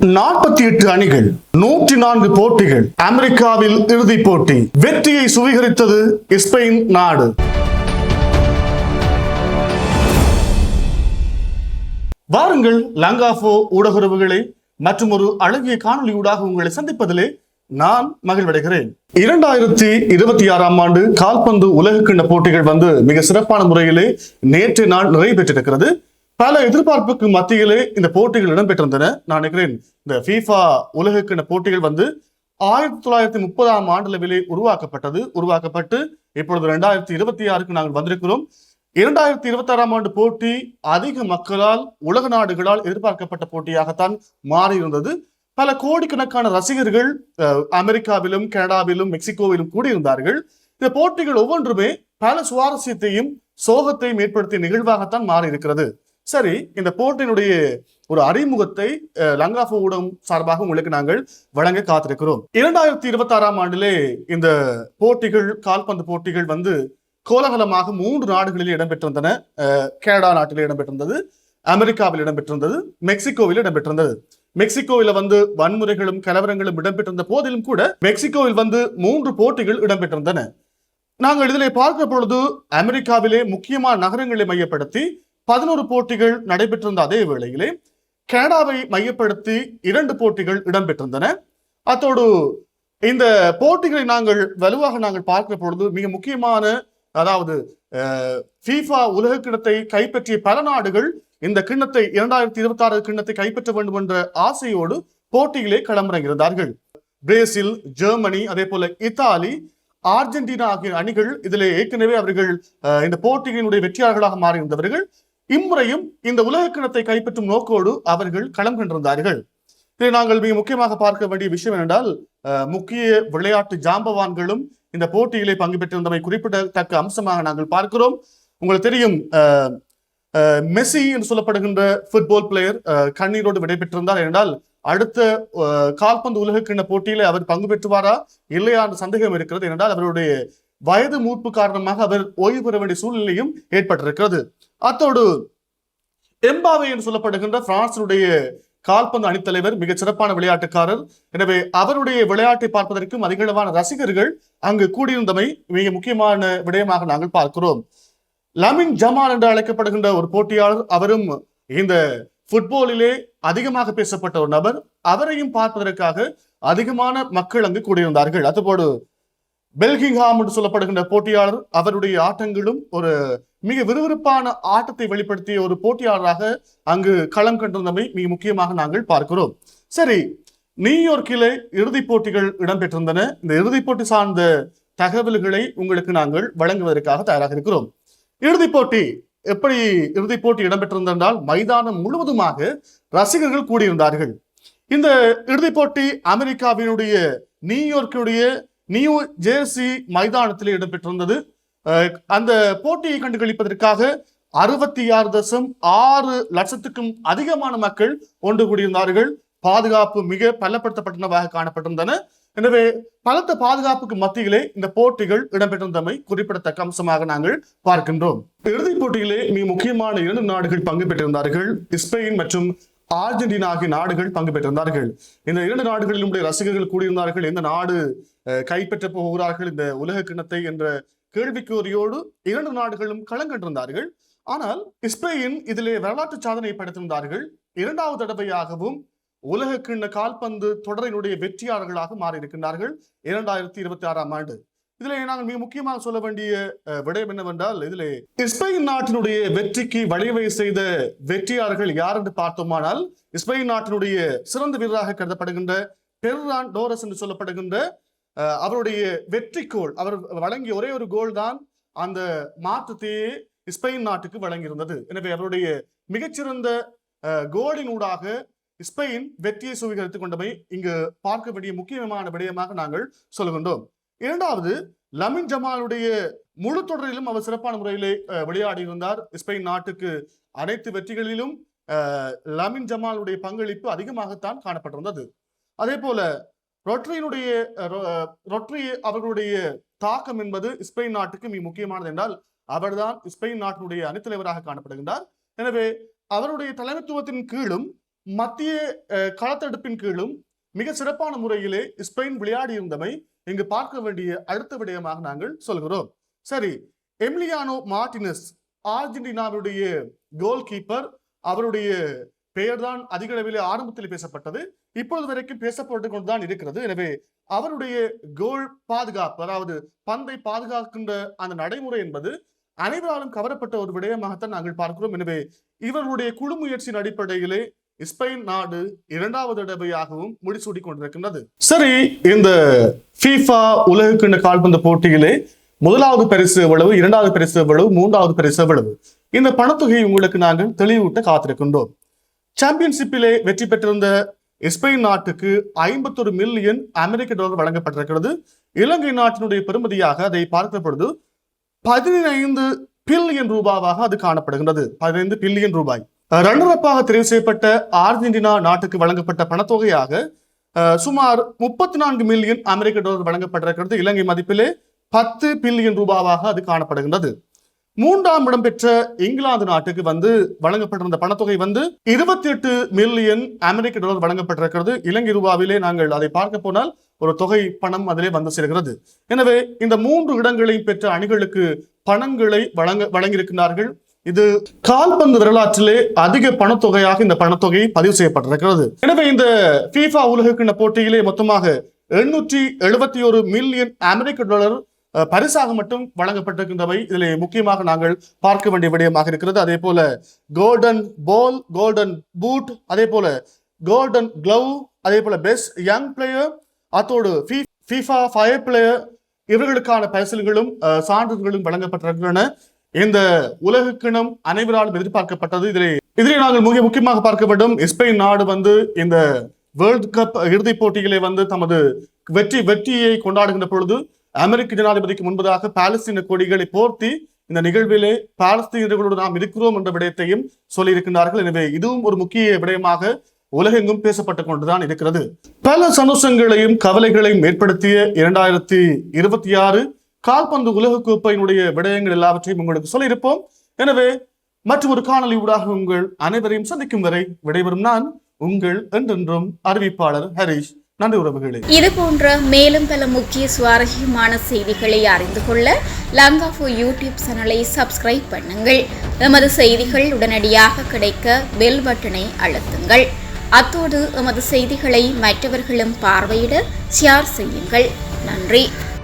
48 அணிகள், 104 போட்டிகள். அமெரிக்காவில் இறுதிப் போட்டி. வெற்றியை சுவீகரித்தது ஸ்பெயின் நாடு. வாருங்கள் லங்காஃபோ ஊடகர்களே, மற்றும் ஒரு அழகிய காணொலியூடாக உங்களை சந்திப்பதிலே நான் மகிழ்வடைகிறேன். 2026ஆம் ஆண்டு கால்பந்து உலகக்கிண்ண போட்டிகள் மிக சிறப்பான முறையிலே நேற்று நாள் நிறைவேற்றிருக்கிறது. பல எதிர்பார்ப்புக்கு மத்தியிலே இந்த போட்டிகள் இடம்பெற்றிருந்தன. நான் நினைக்கிறேன் இந்த FIFA உலகக்கிண்ண போட்டிகள் 1930ஆம் ஆண்டு உருவாக்கப்பட்டு இப்பொழுது 2026க்கு நாங்கள் வந்திருக்கிறோம். 2026ஆம் ஆண்டு போட்டி அதிக மக்களால், உலக நாடுகளால் எதிர்பார்க்கப்பட்ட போட்டியாகத்தான் மாறியிருந்தது. பல கோடிக்கணக்கான ரசிகர்கள் அமெரிக்காவிலும், கனடாவிலும், மெக்சிகோவிலும் கூடியிருந்தார்கள். இந்த போட்டிகள் ஒவ்வொன்றுமே பல சுவாரஸ்யத்தையும் சோகத்தையும் ஏற்படுத்திய நிகழ்வாகத்தான் மாறி இருக்கிறது. சரி, இந்த போட்டியினுடைய ஒரு அறிமுகத்தை லங்காஃபோ ஊடகம் சார்பாக உங்களுக்கு நாங்கள் வழங்க காத்திருக்கிறோம். 2026ஆம் ஆண்டிலே இந்த போட்டிகள், கால்பந்து போட்டிகள் கோலாகலமாக 3 நாடுகளில் இடம்பெற்றிருந்தன. கனடா நாட்டில் இடம்பெற்றிருந்தது, அமெரிக்காவில் இடம்பெற்றிருந்தது, மெக்சிகோவில் இடம்பெற்றிருந்தது. மெக்சிகோவில் வன்முறைகளும் கலவரங்களும் இடம்பெற்றிருந்த போதிலும் கூட மெக்சிகோவில் 3 போட்டிகள் இடம்பெற்றிருந்தன. நாங்கள் இதிலே பார்க்கிற பொழுது அமெரிக்காவிலே முக்கியமான நகரங்களை மையப்படுத்தி 11 போட்டிகள் நடைபெற்றிருந்த அதே வேளையிலே கனடாவை மையப்படுத்தி 2 போட்டிகள் இடம்பெற்றிருந்தன. அத்தோடு இந்த போட்டிகளை வலுவாக பார்க்கிற பொழுது மிக முக்கியமான, அதாவது FIFA உலக கிண்ணத்தை கைப்பற்றிய பல நாடுகள் இந்த கிண்ணத்தை 2026 கிண்ணத்தை கைப்பற்ற வேண்டும் என்ற ஆசையோடு போட்டியிலே களமிறங்கியிருந்தார்கள். பிரேசில், ஜெர்மனி, அதே போல இத்தாலி, அர்ஜென்டினா ஆகிய அணிகள் இதிலே ஏற்கனவே அவர்கள் இந்த போட்டியினுடைய வெற்றியாளர்களாக மாறியிருந்தவர்கள். இம்முறையும் இந்த உலக கிண்ணத்தை கைப்பற்றும் நோக்கோடு அவர்கள் களம் கண்டிருந்தார்கள். இதை நாங்கள் மிக முக்கியமாக பார்க்க வேண்டிய விஷயம் என்னென்றால், முக்கிய விளையாட்டு ஜாம்பவான்களும் இந்த போட்டியிலே பங்கு பெற்றிருந்தமை குறிப்பிடத்தக்க அம்சமாக நாங்கள் பார்க்கிறோம். உங்களுக்கு தெரியும், மெஸ்ஸி என்று சொல்லப்படுகின்ற ஃபுட்பால் பிளேயர் கண்ணீரோடு விடைபெற்றிருந்தார். என்றால் அடுத்த கால்பந்து உலகக்கிண்ண போட்டியிலே அவர் பங்கு பெற்றுவாரா இல்லையா என்ற சந்தேகம் இருக்கிறது. என்றால் அவருடைய வயது மூப்பு காரணமாக அவர் ஓய்வு பெற வேண்டிய சூழ்நிலையும் ஏற்பட்டிருக்கிறது. அத்தோடு எம்பாவே என்று சொல்லப்படுகின்ற பிரான்சினுடைய கால்பந்து அணித்தலைவர் மிக சிறப்பான விளையாட்டுக்காரர். எனவே அவருடைய விளையாட்டை பார்ப்பதற்கும் அதிகளவான ரசிகர்கள் அங்கு கூடியிருந்தமை மிக முக்கியமான விடயமாக நாங்கள் பார்க்கிறோம். லமின் ஜமால் என்று அழைக்கப்படுகின்ற ஒரு போட்டியாளர், அவரும் இந்த ஃபுட்பாலிலே அதிகமாக பேசப்பட்ட ஒரு நபர். அவரையும் பார்ப்பதற்காக அதிகமான மக்கள் அங்கு கூடியிருந்தார்கள். அதுபோடு பெல்கிங்ஹாம் என்று சொல்லப்படுகின்ற போட்டியாளர், அவருடைய ஆட்டங்களும் ஒரு மிக விறுவிறுப்பான ஆட்டத்தை வெளிப்படுத்திய ஒரு போட்டியாளராக அங்கு களம் கண்டிருந்தமை மிக முக்கியமாக நாங்கள் பார்க்கிறோம். சரி, நியூயார்க்கிலே இறுதிப் போட்டிகள் இடம்பெற்றிருந்தன. இந்த இறுதிப் போட்டி சார்ந்த தகவல்களை உங்களுக்கு நாங்கள் வழங்குவதற்காக தயாராக இருக்கிறோம். இறுதிப் போட்டி எப்படி இறுதிப் போட்டி இடம்பெற்றிருந்தால் மைதானம் முழுவதுமாக ரசிகர்கள் கூடியிருந்தார்கள். இந்த இறுதிப் போட்டி அமெரிக்காவினுடைய நியூயார்க்கினுடைய நியூ ஜெர்சி மைதானத்திலே இடம்பெற்றிருந்தது. அந்த போட்டியை கண்டுகளிப்பதற்காக 66.6 லட்சத்துக்கும் அதிகமான மக்கள் ஒன்று கூடியிருந்தார்கள். பாதுகாப்பு மிக பலப்படுத்தப்பட்டனவாக காணப்பட்டிருந்தன. எனவே பலத்த பாதுகாப்புக்கு மத்தியிலே இந்த போட்டிகள் இடம்பெற்றிருந்தமை குறிப்பிடத்தக்க அம்சமாக நாங்கள் பார்க்கின்றோம். இறுதிப் போட்டியிலே மிக முக்கியமான 2 நாடுகள் பங்கு பெற்றிருந்தார்கள். ஸ்பெயின் மற்றும் அர்ஜென்டினா ஆகிய நாடுகள் பங்கு பெற்றிருந்தார்கள். இந்த 2 நாடுகளிலும் ரசிகர்கள் கூடியிருந்தார்கள். எந்த நாடு கைப்பற்ற போகிறார்கள் இந்த உலக கிண்ணத்தை என்ற கேள்விக்குறியோடு 2 நாடுகளும் களங்கண்டிருந்தார்கள். ஆனால் ஸ்பெயின் இதிலே வரலாற்று சாதனை படைத்திருந்தார்கள். 2வது தடவையாகவும் உலக கிண்ண கால்பந்து தொடரினுடைய வெற்றியாளர்களாக மாறியிருக்கின்றார்கள் 2026ஆம் ஆண்டு. இதிலே நாங்கள் மிக முக்கியமாக சொல்ல வேண்டிய விடயம் என்னவென்றால், இதிலே ஸ்பெயின் நாட்டினுடைய வெற்றிக்கு வழிவகை செய்த வெற்றியாளர்கள் யார் என்று பார்த்தோமானால், ஸ்பெயின் நாட்டினுடைய சிறந்த வீரராக கருதப்படுகின்ற பெர்ரான் டோரஸ் என்று சொல்லப்படுகின்ற அவருடைய வெற்றி கோல், அவர் வழங்கிய ஒரே ஒரு கோல் தான் அந்த மாற்றத்தையே ஸ்பெயின் நாட்டுக்கு வழங்கியிருந்தது. எனவே அவருடைய மிகச்சிறந்த கோலின் ஊடாக ஸ்பெயின் வெற்றியை சுவீகரித்துக் கொண்டமை இங்கு பார்க்க வேண்டிய முக்கியமான விடயமாக நாங்கள் சொல்லுகின்றோம். 2வது, லமின் ஜமாலுடைய முழு தொடரிலும் அவர் சிறப்பான முறையிலே விளையாடி இருந்தார். ஸ்பெயின் நாட்டுக்கு அனைத்து வெற்றிகளிலும் லமின் ஜமாலுடைய பங்களிப்பு அதிகமாகத்தான் காணப்பட்டிருந்தது. அதே போல ரொட்ரி அவர்களுடைய தாக்கம் என்பது ஸ்பெயின் நாட்டுக்கு மிக முக்கியமானது. என்றால் அவர்தான் ஸ்பெயின் நாட்டினுடைய அணித்தலைவராக காணப்படுகின்றார். எனவே அவருடைய தலைமைத்துவத்தின் கீழும் மத்திய களத்தடுப்பின் கீழும் மிக சிறப்பான முறையிலே ஸ்பெயின் விளையாடி இருந்தமை இங்கு பார்க்க வேண்டிய அடுத்த விடயமாக நாங்கள் சொல்கிறோம். சரி, எமிலியானோ மார்டினஸ் அர்ஜென்டினாவுடைய கோல் கீப்பர், அவருடைய பெயர்தான் அதிக அளவிலே ஆரம்பத்தில் பேசப்பட்டது, இப்பொழுது வரைக்கும் பேசப்பட்டு கொண்டுதான் இருக்கிறது. எனவே அவருடைய கோல் பாதுகாப்பு, அதாவது பந்தை பாதுகாக்கின்ற அந்த நடைமுறை என்பது அனைவராலும் கவரப்பட்ட ஒரு விடயமாகத்தான் நாங்கள் பார்க்கிறோம். எனவே இவர்களுடைய குழு முயற்சியின் அடிப்படையிலே ஸ்பெயின் நாடு இரண்டாவது தடவையாகவும் முடிசூடி கொண்டிருக்கின்றது. சரி, இந்த FIFA உலகக்கிண்ண கால்பந்து போட்டியிலே முதலாவது பரிசு எவ்வளவு, இரண்டாவது பரிசு எவ்வளவு, மூன்றாவது பரிசு எவ்வளவு, இந்த பணத்தொகையை உங்களுக்கு நாங்கள் தெளிவூட்ட காத்திருக்கின்றோம். சாம்பியன்ஷிப்பிலே வெற்றி பெற்றிருந்த ஸ்பெயின் நாட்டுக்கு 51 மில்லியன் அமெரிக்க டாலர் வழங்கப்பட்டிருக்கிறது. இலங்கை நாட்டினுடைய பெறுமதியாக அதை பார்த்த பொழுது 15 பில்லியன் ரூபாவாக அது காணப்படுகின்றது. 15 பில்லியன் ரூபாய். ரன்னரப்பாக தெரிவு செய்யப்பட்ட அர்ஜென்டினா நாட்டுக்கு வழங்கப்பட்ட பணத்தொகையாக சுமார் 34 மில்லியன் அமெரிக்க டாலர் வழங்கப்பட்டிருக்கிறது. இலங்கை மதிப்பிலே 10 பில்லியன் ரூபாவாக அது காணப்படுகின்றது. மூன்றாம் இடம் பெற்ற இங்கிலாந்து நாட்டுக்கு வழங்கப்பட்டிருந்த பணத்தொகை 28 மில்லியன் அமெரிக்க டாலர் வழங்கப்பட்டிருக்கிறது. இலங்கை ரூபாவிலே நாங்கள் அதை பார்க்க போனால் ஒரு தொகை பணம் அதிலே சேர்கிறது. எனவே இந்த 3 இடங்களையும் பெற்ற அணிகளுக்கு பணங்களை வழங்கியிருக்கிறார்கள். இது கால்பந்து வரலாற்றிலே அதிக பணத்தொகையாக இந்த பணத்தொகை பதிவு செய்யப்பட்டிருக்கிறது. எனவே இந்த FIFA உலகக்கிண்ண போட்டியிலே மொத்தமாக 871 மில்லியன் அமெரிக்க டாலர் பரிசாக மட்டும் வழங்கப்பட்டிருக்கின்றவை இதிலே முக்கியமாக நாங்கள் பார்க்க வேண்டிய விடயமாக இருக்கிறது. அதே போல கோல்டன் பால், கோல்டன் பூட், அதே போல கோல்டன் கிளவ், அதே போல பெஸ்ட் யங் பிளேயர், அத்தோடு FIFA ஃபயர் பிளேயர், இவர்களுக்கான பரிசுகளும் சான்றிதழ்களும் வழங்கப்பட்டிருக்கின்றன. இந்த உலகக்கிணம் அனைவராலும் எதிர்பார்க்கப்பட்டது. இதிலே நாங்கள் மிக முக்கியமாக பார்க்க வேண்டும், ஸ்பெயின் நாடு இந்த வேர்ல்ட் கப் இறுதிப் போட்டிகளை தமது வெற்றியை கொண்டாடுகின்ற பொழுது அமெரிக்க ஜனாதிபதிக்கு முன்பதாக பாலஸ்தீன கொடிகளை போர்த்தி இந்த நிகழ்விலே பாலஸ்தீனர்களோடு நாம் இருக்கிறோம் என்ற விடயத்தையும் சொல்லியிருக்கிறார்கள். எனவே இதுவும் ஒரு முக்கிய விடயமாக உலகெங்கும் பேசப்பட்டுக் கொண்டுதான் இருக்கிறது. பல சந்தோஷங்களையும் கவலைகளையும் ஏற்படுத்திய 2026 கால்பந்து உலகக்கோப்பையினுடைய விடயங்கள் எல்லாவற்றையும் உங்களுக்கு சொல்லியிருப்போம். எனவே மற்றொரு காணொலி ஊடாக உங்கள் அனைவரையும் சந்திக்கும் வரை விடைபெறும் நான் உங்கள் என்றென்றும் அறிவிப்பாளர் ஹரிஷ். நன்றி உறவுகளே. இது போன்ற மேலும் பல முக்கிய சுவாரஸ்யமான செய்திகளை அறிந்து கொள்ள லங்காஃபோ யூடியூப் சேனலை சப்ஸ்கிரைப் பண்ணுங்கள். எமது செய்திகள் உடனடியாக கிடைக்க பெல் பட்டனை அழுத்துங்கள். அத்தோடு எமது செய்திகளை மற்றவர்களும் பார்வையிட ஷேர் செய்யுங்கள். நன்றி.